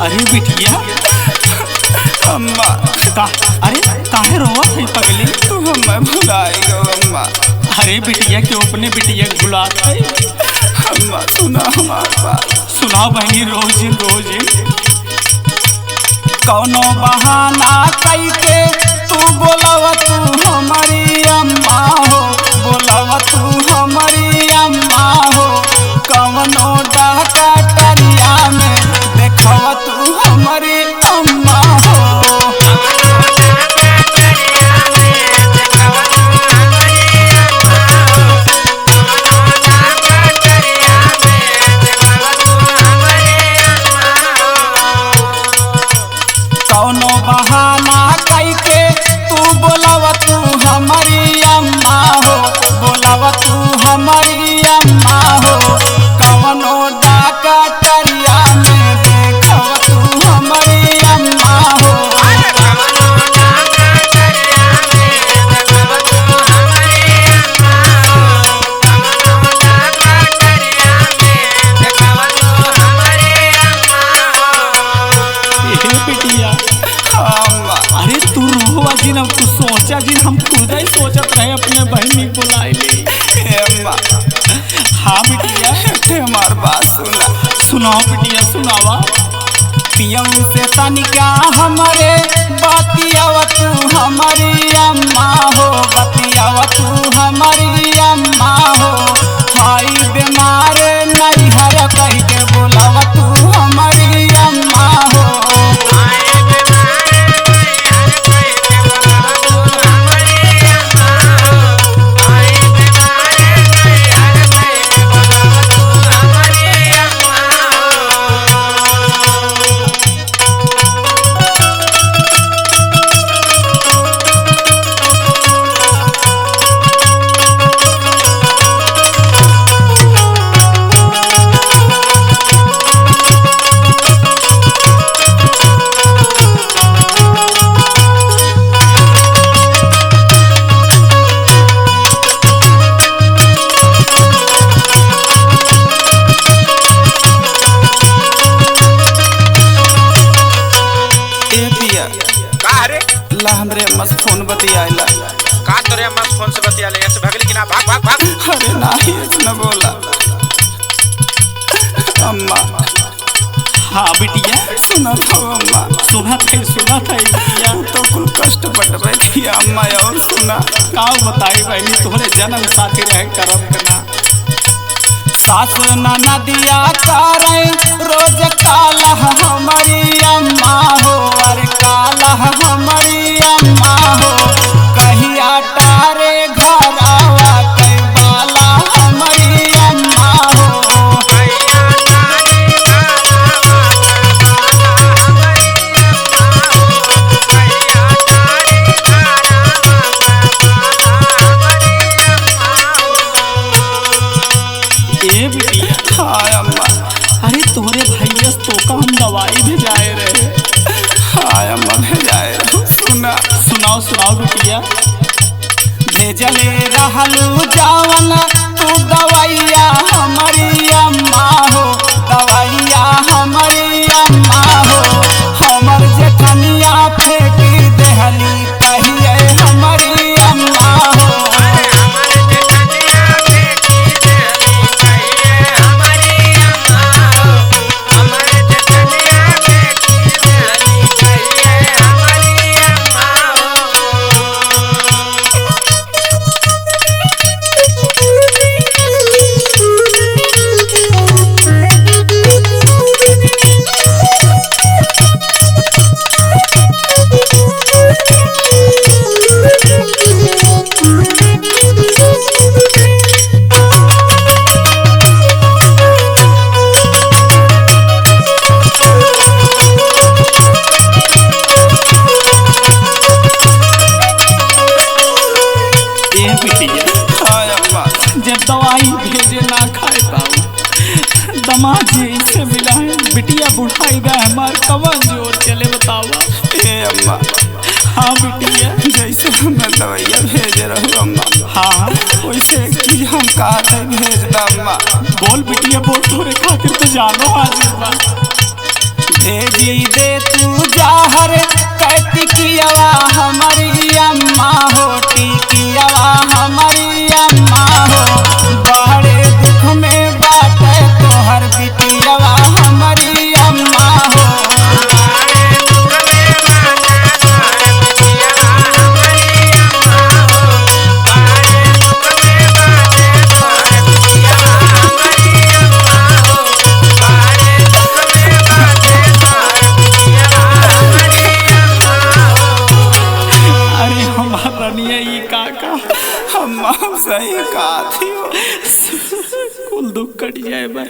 अरे बिटिया अम्मा अरे काहे रोवा थी पगली? तू हमें भुलाई गो अम्मा। अरे बिटिया क्यों अपने बिटिया को भुलात है? अम्मा सुना हमार बात। सुना बहनी रोजिन रोजिन। कौनो बहाना कई के तू बोलाव तू हमारी अम्मा हो, बोलाव तू हमारी अम्मा हो। कौनो डाका टरिया में देखव तू हमारी अम्मा हो। कौनो बहाना कई के तू बोलाव तू हमारी अम्मा हो, बोलाव तू हमारी अम्मा हो। कौनो डाका टरिया में देखव तू हमारी अम्मा हो। बिटिया अम्मा अरे तू रोवा जिन, अब तू सोचा जिन, हम खुद ही सोचत रहे अपने बहनी को लाई ली। अम्मा हाँ बिटिया हमार बात सुना। सुनाओ बिटिया सुनावा। पियऊ से तनिका हमारे बतियाव तू हमारी अम्मा हो, बतियाव तू हमारी अम्मा हो। हाई बीमार नैहर कह के बोलाव तू हमारी अम्मा हो। ला हमरे मस्त फोन बतियाला। का तोरे मस्त फोन से बतियाले? ऐसे भगली कि ना? भाग भाग भाग। अरे नहीं इतना बोला अम्मा। हाँ बिटिया सुना था अम्मा। सुना था बिटिया। तो कुल कष्ट बटवे थी अम्मा। और सुना का बताई बहनी तोहरे जन्म साथी रहे करम करना। सास नदिया करे रोज काला हमारी अम्मा हो, अरे काला हमारी अम्मा हो। कहिया टारे घरवा के बाला हमारी अम्मा हो। ए बिटिया हाँ अम्मा। अरे तोहरे भैया तो का हम दवाई भेजाए रहे। हाँ अम्मा भेजाए। सुना सुनाओ बिटिया। भेजले रहलू जावन तू दवाइया हमारी अम्मा हो, दवाइया हमारी अम्मा हो। हमर जेठनिया फेंकी देहली कहिए हमारी अम्मा हो। जब दवाई भेजे ना खाए पाऊ दमाद जी से मिला है। बिटिया बुढ़ाई गए हमार कवन जोर चले बतावा। ए अम्मा हाँ बिटिया जैसे हमें दवाइया भेज रहो अम्मा, हाँ वैसे कि हम कहा थे भेज दा अम्मा। बोल बिटिया बोल, तोरे खातिर तो जानो हाजिर बा। भेजी दे तू जाहर टिकियावा हमारी अम्मा हो, टिकियावा हमारी अम्मा हो। बड़े दुख में बाटे तोहर बिटियावा हमारी अम्मा हो। हम सही कहा थी, कुल दुख कट जाए भाई।